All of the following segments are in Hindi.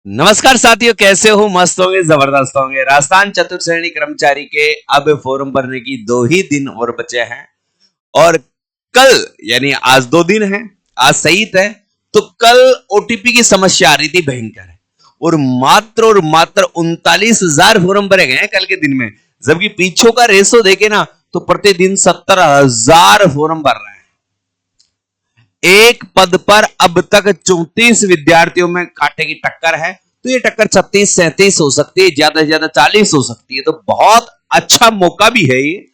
नमस्कार साथियों, कैसे हो? मस्त होंगे, जबरदस्त होंगे। राजस्थान चतुर्थ श्रेणी कर्मचारी के अब फॉर्म भरने की 2 ही दिन और बचे हैं और कल यानी आज 2 दिन है, आज सईद है, तो कल ओटीपी की समस्या आ रही थी भयंकर है और मात्र 39,000 फॉर्म भरे गए हैं कल के दिन में, जबकि पीछों का रेशो देखे ना तो प्रतिदिन 70,000 फॉर्म भर रहे हैं। एक पद पर अब तक 34 विद्यार्थियों में कांटे की टक्कर है, तो ये टक्कर 36-37 हो सकती है, ज्यादा से ज्यादा 40 हो सकती है। तो बहुत अच्छा मौका भी है ये,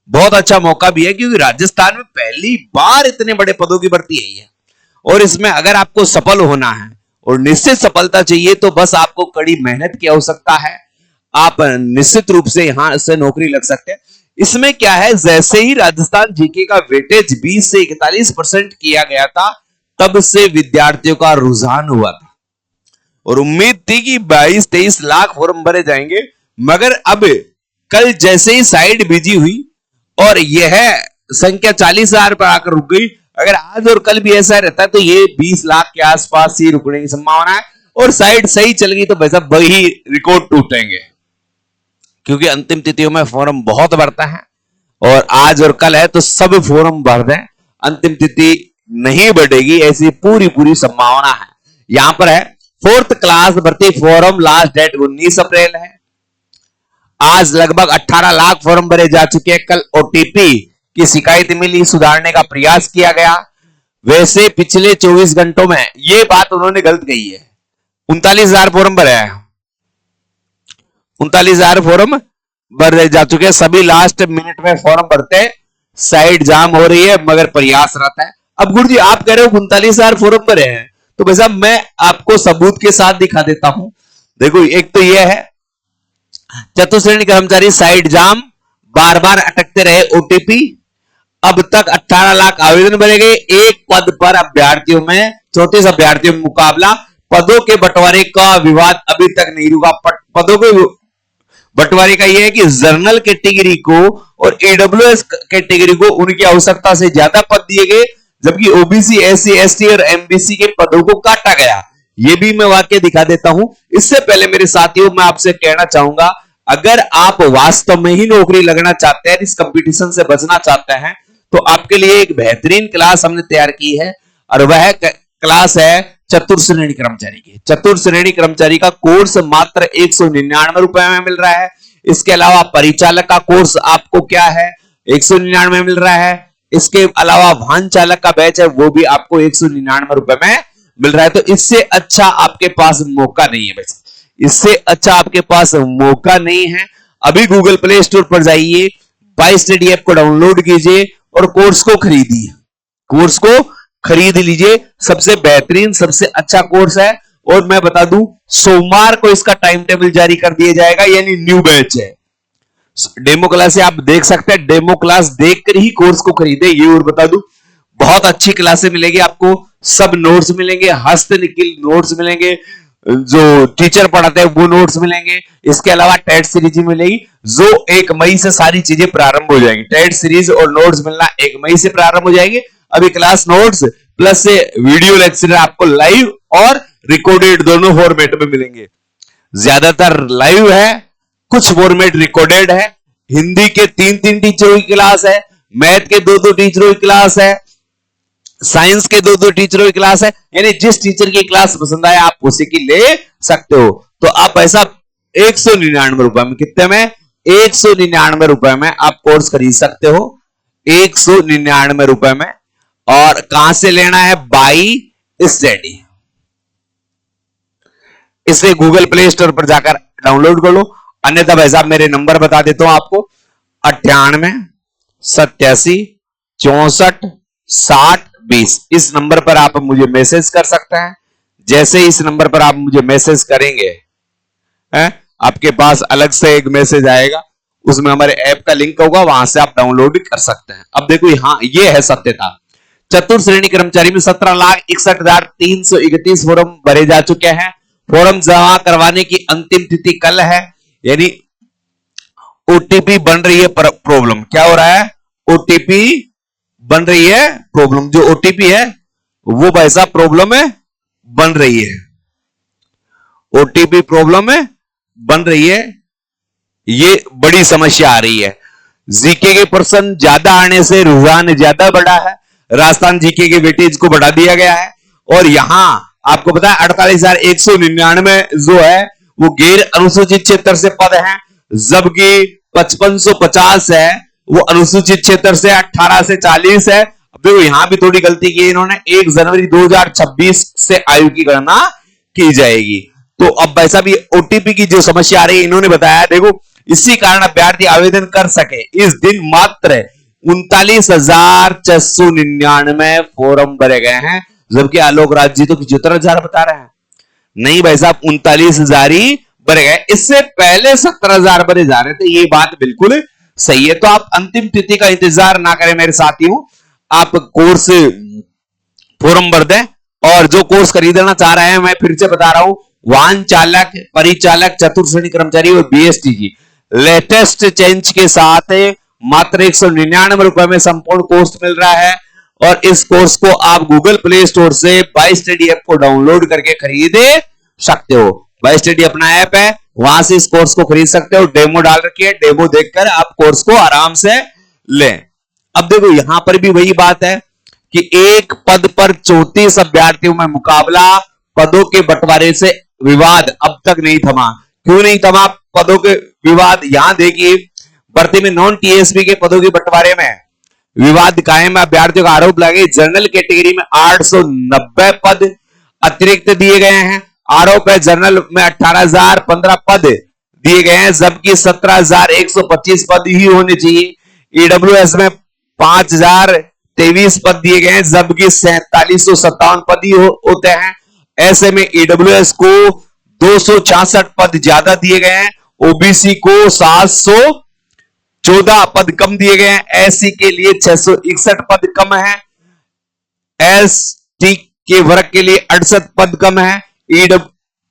बहुत अच्छा मौका भी है, क्योंकि राजस्थान में पहली बार इतने बड़े पदों की भर्ती है ये। और इसमें अगर आपको सफल होना है और निश्चित सफलता चाहिए तो बस आपको कड़ी मेहनत की आवश्यकता है। आप निश्चित रूप से यहां से नौकरी लग सकते हैं। इसमें क्या है, जैसे ही राजस्थान जीके का वेटेज 20 से 41% किया गया था, तब से विद्यार्थियों का रुझान हुआ था और उम्मीद थी कि 22-23 लाख फॉर्म भरे जाएंगे। मगर अब कल जैसे ही साइड बिजी हुई और यह संख्या 40,000 पर आकर रुक गई। अगर आज और कल भी ऐसा रहता है तो ये 20 लाख के आसपास ही रुकने की संभावना है, और साइड सही चल गई तो भाई साहब वही रिकॉर्ड टूटेंगे, क्योंकि अंतिम तिथियों में फॉर्म बहुत बढ़ता है और आज और कल है तो सब फॉर्म भर दें, अंतिम तिथि नहीं बढ़ेगी ऐसी पूरी संभावना है। यहां पर है 4th क्लास भर्ती फॉर्म, लास्ट डेट 19 अप्रैल है। आज लगभग 18 लाख फॉर्म भरे जा चुके हैं। कल ओटीपी की शिकायत मिली, सुधारने का प्रयास किया गया। वैसे पिछले 24 घंटों में यह बात उन्होंने गलत कही है, 39,000 फॉर्म भरे हैं, 39,000 फॉर्म भरे जा चुके हैं। सभी लास्ट मिनट में फॉर्म भरते, साइड जाम हो रही है मगर प्रयासरत है। अब गुरु जी आप कह रहे हो 39,000 फॉर्म भरे हैं, तो भाई साहब मैं आपको सबूत के साथ दिखा देता हूं। देखो, एक तो यह है चतुर्थ श्रेणी कर्मचारी साइड जाम, बार बार अटकते रहे ओटीपी। अब तक 18 लाख आवेदन भरे गए, एक पद पर अभ्यर्थियों में 34 अभ्यर्थियों में मुकाबला। पदों के बंटवारे का विवाद अभी तक नहीं रुका। पदों के बंटवारे का यह है कि जनरल कैटेगरी को और ईडब्ल्यूएस कैटेगरी को उनकी आवश्यकता से ज्यादा पद दिए गए, जबकि ओबीसी, एससी, एसटी और एमबीसी के पदों को काटा गया। यह भी मैं वाक्य दिखा देता हूं। इससे पहले मेरे साथियों, मैं आपसे कहना चाहूंगा, अगर आप वास्तव में ही नौकरी लगना चाहते हैं, इस कंपटीशन से बचना चाहते हैं, तो आपके लिए एक बेहतरीन क्लास हमने तैयार की है और वह क्लास है चतुर्थ श्रेणी कर्मचारी की। चतुर्थ श्रेणी कर्मचारी का कोर्स मात्र 199 रुपए में मिल रहा है। इसके अलावा परिचालक का कोर्स आपको क्या है, 199 में मिल रहा है। इसके अलावा वाहन चालक का बैच है, वो भी आपको 199 रुपए में मिल रहा है। तो इससे अच्छा आपके पास मौका नहीं है, बस इससे अच्छा आपके पास मौका नहीं है। अभी गूगल प्ले स्टोर पर जाइए, बाय स्टडी ऐप को डाउनलोड कीजिए और कोर्स को खरीदिए, कोर्स को खरीद लीजिए। सबसे बेहतरीन, सबसे अच्छा कोर्स है। और मैं बता दूं, सोमवार को इसका टाइम टेबल जारी कर दिया जाएगा, यानी न्यू बैच है। डेमो क्लास आप देख सकते हैं, डेमो क्लास देखकर ही कोर्स को खरीदे। ये और बता दूं, बहुत अच्छी क्लासें मिलेगी आपको, सब नोट्स मिलेंगे, हस्तनिकिल नोट्स मिलेंगे, जो टीचर पढ़ाते हैं वो नोट्स मिलेंगे। इसके अलावा टेट सीरीज मिलेगी, जो 1 मई से सारी चीजें प्रारंभ हो जाएंगी। टेट सीरीज और नोट्स मिलना 1 मई से प्रारंभ हो जाएंगे। अभी क्लास नोट्स प्लस से वीडियो लेक्चर आपको लाइव और रिकॉर्डेड दोनों फॉर्मेट में मिलेंगे। ज्यादातर लाइव है, कुछ फॉर्मेट रिकॉर्डेड है। हिंदी के 3-3 टीचरों की क्लास है, मैथ के 2-2 टीचरों की क्लास है, साइंस के 2-2 टीचरों की क्लास है। यानी जिस टीचर की क्लास पसंद आए आप उसी की ले सकते हो। तो आप ऐसा 199 रुपए में, कितने में, 199 रुपए में आप कोर्स खरीद सकते हो, 199 रुपए में। और कहां से लेना है, बाई स्टडी, इसे गूगल प्ले स्टोर पर जाकर डाउनलोड कर लो। अन्यथा भाई साहब मेरे नंबर बता देता हूं आपको, 98 87 64 60 20। इस नंबर पर आप मुझे मैसेज कर सकते हैं। जैसे इस नंबर पर आप मुझे मैसेज करेंगे, आपके पास अलग से एक मैसेज आएगा, उसमें हमारे ऐप का लिंक होगा, वहां से आप डाउनलोड कर सकते हैं। अब देखो, यहां ये है सत्यता, चतुर्थ श्रेणी कर्मचारी में 17,61,331 फॉर्म भरे जा चुके हैं। फॉर्म जमा करवाने की अंतिम तिथि कल है, यानी ओटीपी बन रही है प्रॉब्लम। क्या हो रहा है, ओटीपी बन रही है प्रॉब्लम। जो ओटीपी है वो भाई साहब प्रॉब्लम है, बन रही है। ओटीपी प्रॉब्लम है बन रही है, ये बड़ी समस्या आ रही है। जीके के पर्सन ज्यादा आने से रुझान ज्यादा बढ़ा है, राजस्थान जीके के वेटेज को बढ़ा दिया गया है। और यहां आपको पता है 48,199 जो है वो गैर अनुसूचित क्षेत्र से पद हैं, जबकि 5550 है वो अनुसूचित क्षेत्र से 18 से 40 है। देखो यहां भी थोड़ी गलती की इन्होंने, 1 जनवरी 2026 से आयु की गणना की जाएगी। तो अब वैसा भी ओटीपी की जो समस्या आ रही है इन्होंने बताया, देखो इसी कारण अभ्यर्थी आवेदन कर सके इस दिन मात्र 39,699 फॉर्म भरे गए हैं, जबकि आलोक राज जी तो 75,000 बता रहे हैं। नहीं भाई साहब 39,000 ही भरे गए, इससे पहले 17,000 भरे जा रहे थे, ये बात बिल्कुल सही है। तो आप अंतिम तिथि का इंतजार ना करें मेरे साथियों, आप कोर्स फॉर्म भर दें। और जो कोर्स खरीदना चाह रहे हैं मैं फिर से बता रहा हूं, वाहन चालक, परिचालक, चतुर्थ श्रेणी कर्मचारी और बीएसटीजी लेटेस्ट चेंज के साथ मात्र 199 रुपए में संपूर्ण कोर्स मिल रहा है। और इस कोर्स को आप गूगल प्ले स्टोर से बाय स्टडी ऐप को डाउनलोड करके खरीद सकते हो। बाय स्टडी अपना ऐप है, वहां से इस कोर्स को खरीद सकते हो। डेमो डाल रखी है, डेमो देखकर आप कोर्स को आराम से लें। अब देखो यहां पर भी वही बात है कि एक पद पर 34 अभ्यर्थियों में मुकाबला, पदों के बंटवारे से विवाद अब तक नहीं थमा। क्यों नहीं थमा पदों के विवाद? यहां देखिए भर्ती में नॉन टीएसपी के पदों के बंटवारे में विवाद कायम, अभ्यर्थियों का आरोप लगे जनरल कैटेगरी में 890 पद अतिरिक्त दिए गए हैं। आरोप है जनरल में 18,015 पद दिए गए हैं, जबकि 17,125 पद ही होने चाहिए। ईडब्ल्यूएस में 5,023 पद दिए गए हैं, जबकि 4757 पद ही होते हैं। ऐसे में ईडब्ल्यूएस को 266 पद ज्यादा दिए गए हैं, ओबीसी को 714 पद कम दिए गए हैं, एससी के लिए 661 पद कम है, एसटी के वर्ग के लिए 68 पद कम है,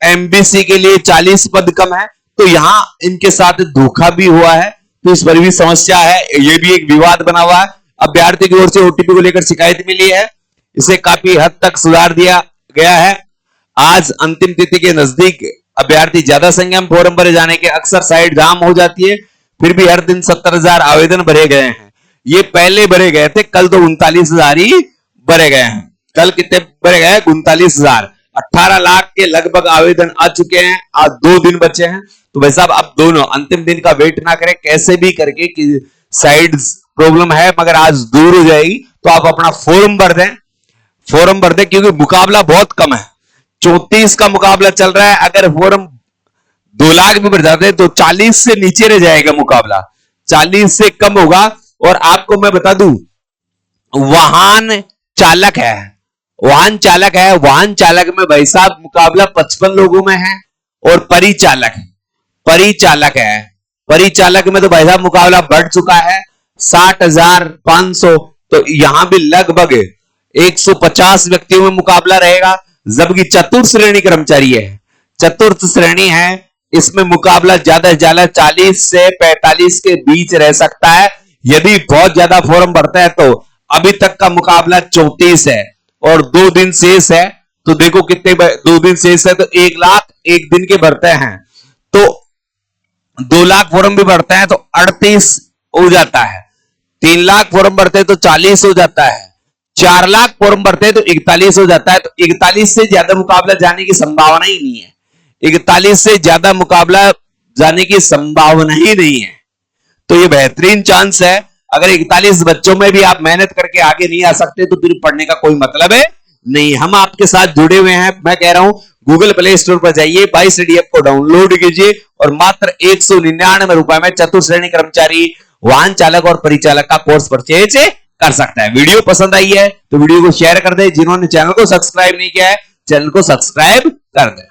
एमबीसी के लिए 40 पद कम है। तो यहां इनके साथ धोखा भी हुआ है, तो इस पर भी समस्या है, यह भी एक विवाद बना हुआ है। अभ्यर्थी की ओर से ओटीपी को लेकर शिकायत मिली है, इसे काफी हद तक सुधार दिया गया है। आज अंतिम तिथि के नजदीक अभ्यर्थी ज्यादा संख्या में फॉर्म भरे जाने के अक्सर साइट जाम हो जाती है, फिर भी हर दिन 70,000 आवेदन भरे गए हैं। ये पहले भरे गए थे, कल तो 39,000 ही भरे गए हैं। कल कितने भरे गए? 39,000। 18 लाख के लगभग आवेदन आ चुके हैं, आज 2 दिन बचे हैं। तो भाई साहब आप दोनों अंतिम दिन का वेट ना करें, कैसे भी करके कि साइड प्रॉब्लम है मगर आज दूर हो जाएगी, तो आप अपना फॉर्म भर दें, फॉर्म भर दें, क्योंकि मुकाबला बहुत कम है। 34 का मुकाबला चल रहा है, अगर फॉर्म 2 लाख भी भर जाते हैं तो 40 से नीचे रह जाएगा मुकाबला, 40 से कम होगा। और आपको मैं बता दूं, वाहन चालक है, वाहन चालक है, वाहन चालक में भाई साहब मुकाबला 55 लोगों में है। और परिचालक, परिचालक है, परिचालक में तो भाई साहब मुकाबला बढ़ चुका है 60,500। तो यहां भी लगभग 150 व्यक्तियों में मुकाबला रहेगा, जबकि चतुर्थ श्रेणी कर्मचारी है, चतुर्थ श्रेणी है, इसमें मुकाबला ज्यादा से ज्यादा 40 से 45 के बीच रह सकता है। यदि बहुत ज्यादा फॉर्म भरता है तो अभी तक का मुकाबला 34 है और 2 दिन शेष है। तो देखो कितने 2 दिन शेष है, तो 1 लाख एक दिन के भरते हैं, तो 2 लाख फॉर्म भी भरते हैं तो 38 हो जाता है। 3 लाख फॉर्म भरते हैं तो 40 हो जाता है। 4 लाख फॉर्म भरते हैं तो 41 हो जाता है। तो 41 से ज्यादा मुकाबला जाने की संभावना ही नहीं है, 41 से ज्यादा मुकाबला जाने की संभावना ही नहीं है। तो ये बेहतरीन चांस है। अगर 41 बच्चों में भी आप मेहनत करके आगे नहीं आ सकते तो फिर पढ़ने का कोई मतलब है नहीं। हम आपके साथ जुड़े हुए हैं, मैं कह रहा हूं गूगल प्ले स्टोर पर जाइए, बाय स्टडी ऐप को डाउनलोड कीजिए और मात्र 199 रुपए में चतुर्थ श्रेणी कर्मचारी, वाहन चालक और परिचालक का कोर्स परचेज कर सकता है। वीडियो पसंद आई है तो वीडियो को शेयर कर दे, जिन्होंने चैनल को सब्सक्राइब नहीं किया है चैनल को सब्सक्राइब कर दे।